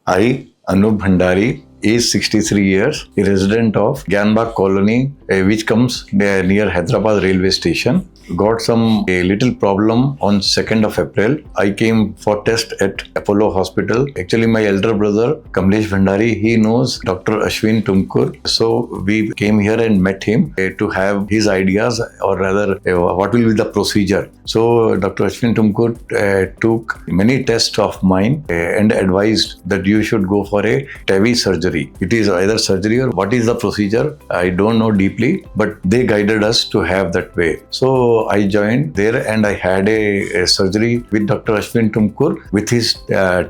I, Anup Bhandari, age 63 years, a resident of Gyanbagh colony, which comes near Hyderabad railway station. Got a little problem on 2nd of April. I came for test at Apollo Hospital. Actually, my elder brother, Kamlesh Bhandari, he knows Dr. Ashwin Tumkur. So we came here and met him to have his ideas, or rather, what will be the procedure. So Dr. Ashwin Tumkur took many tests of mine and advised that you should go for a TAVI surgery. It is either surgery or what is the procedure, I don't know deeply, but they guided us to have that way. So I joined there and I had a surgery with Dr. Ashwin Tumkur with his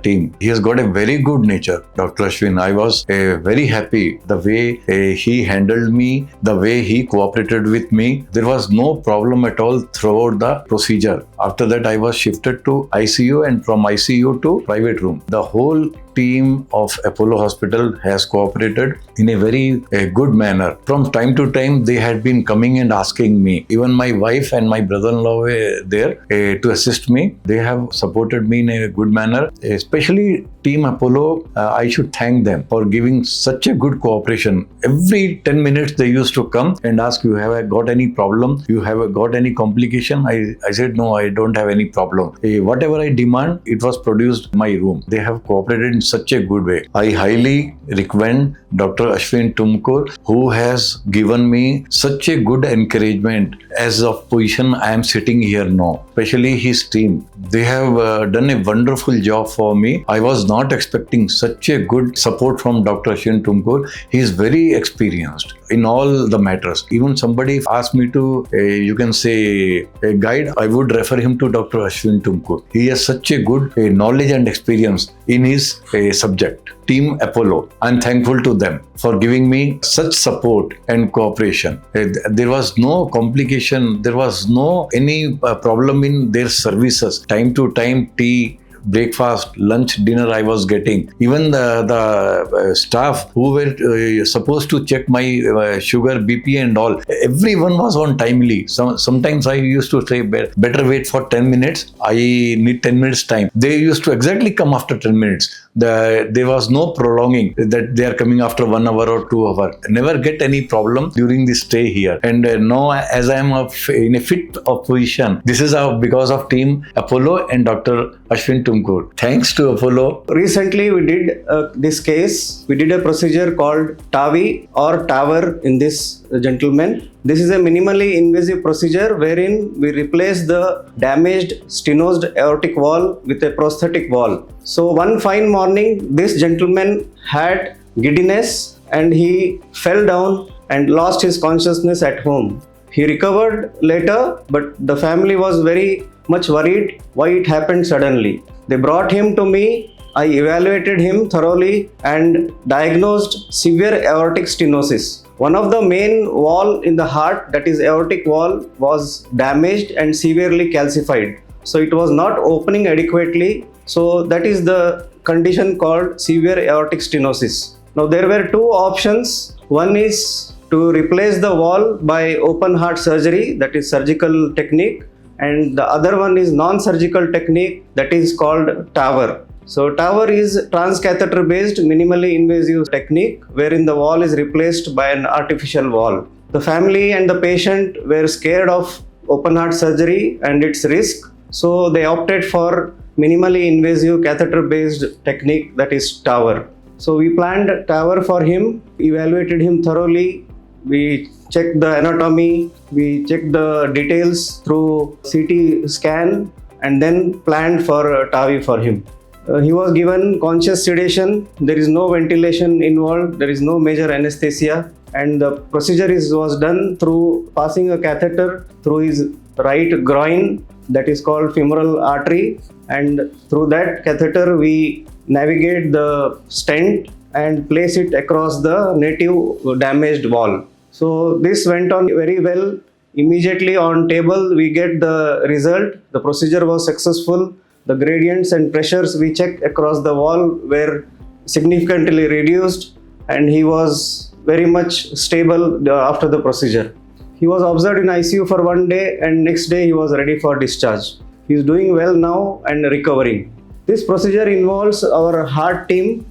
team. He has got a very good nature, Dr. Ashwin. I was very happy the way he handled me, the way he cooperated with me. There was no problem at all throughout the procedure. After that, I was shifted to ICU and from ICU to private room. The whole team of Apollo Hospital has cooperated in a very good manner. From time to time, they had been coming and asking me. Even my wife and my brother-in-law were there to assist me. They have supported me in a good manner. Especially Team Apollo, I should thank them for giving such a good cooperation. Every 10 minutes, they used to come and ask, you have got any problem? You have got any complication? I said, no, I don't have any problem. Whatever I demand, it was produced in my room. They have cooperated in such a good way. I highly recommend Dr. Ashwin Tumkur, who has given me such a good encouragement as of position I am sitting here now. Especially his team. They have done a wonderful job for me. I was not expecting such a good support from Dr. Ashwin Tumkur. He is very experienced in all the matters. Even somebody asked me to, you can say, a guide, I would refer him to Dr. Ashwin Tumkur. He has such a good knowledge and experience in his subject. Team Apollo, I'm thankful to them for giving me such support and cooperation. There was no complication, there was no any problem in their services. Time to time, tea, breakfast, lunch, dinner I was getting. Even the staff who were supposed to check my sugar, BP and all, everyone was on timely. Sometimes I used to say, better wait for 10 minutes. I need 10 minutes time. They used to exactly come after 10 minutes. There was no prolonging that they are coming after 1 hour or 2 hours. Never get any problem during the stay here. And now as I am in a fit position, this is because of Team Apollo and Dr. Ashwin Tumkur. Thanks to Apollo. Recently we did this case. We did a procedure called TAVI or TAVR in this gentleman. This is a minimally invasive procedure wherein we replace the damaged stenosed aortic valve with a prosthetic valve. So one fine morning, this gentleman had giddiness and he fell down and lost his consciousness at home. He recovered later, but the family was very much worried why it happened suddenly. They brought him to me. I evaluated him thoroughly and diagnosed severe aortic stenosis. One of the main valve in the heart, that is aortic valve, was damaged and severely calcified. So it was not opening adequately. So that is the condition called severe aortic stenosis. Now there were two options. One is to replace the valve by open heart surgery, that is surgical technique, and the other one is non-surgical technique, that is called TAVR. So TAVR is transcatheter based minimally invasive technique wherein the valve is replaced by an artificial valve. The family and the patient were scared of open heart surgery and its risk, so they opted for minimally invasive catheter based technique, that is TAVR. So we planned TAVR for him, evaluated him thoroughly. We checked the anatomy, we checked the details through CT scan and then planned for TAVI for him. He was given conscious sedation, there is no ventilation involved, there is no major anesthesia, and the procedure was done through passing a catheter through his right groin, that is called femoral artery, and through that catheter we navigate the stent and place it across the native damaged valve. So this went on very well. Immediately on table we get the result. The procedure was successful. The gradients and pressures we checked across the valve were significantly reduced and he was very much stable after the procedure. He was observed in ICU for 1 day and next day he was ready for discharge. He is doing well now and recovering. This procedure involves our heart team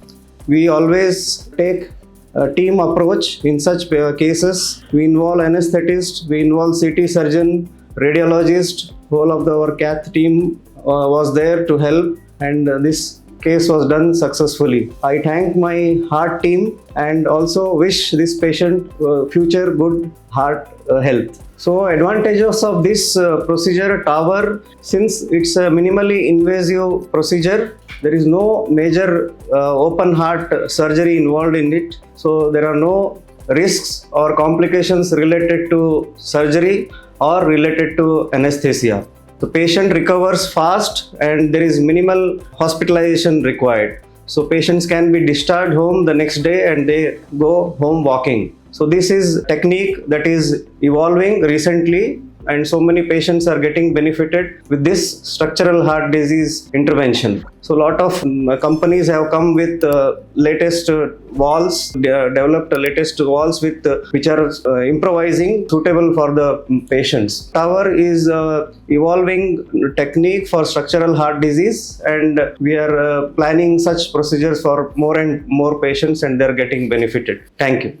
We always take a team approach in such cases. We involve anesthetist, we involve CT surgeon, radiologist. Whole of our cath team was there to help, and this case was done successfully. I thank my heart team and also wish this patient future good heart health. So advantages of this procedure, TAVR, since it's a minimally invasive procedure, there is no major open heart surgery involved in it. So there are no risks or complications related to surgery or related to anesthesia. The patient recovers fast and there is minimal hospitalization required. So patients can be discharged home the next day and they go home walking. So this is technique that is evolving recently, and so many patients are getting benefited with this structural heart disease intervention. So a lot of companies have come with latest valves, developed latest valves with which are improvising, suitable for the patients. TAVR is evolving technique for structural heart disease, and we are planning such procedures for more and more patients, and they are getting benefited. Thank you.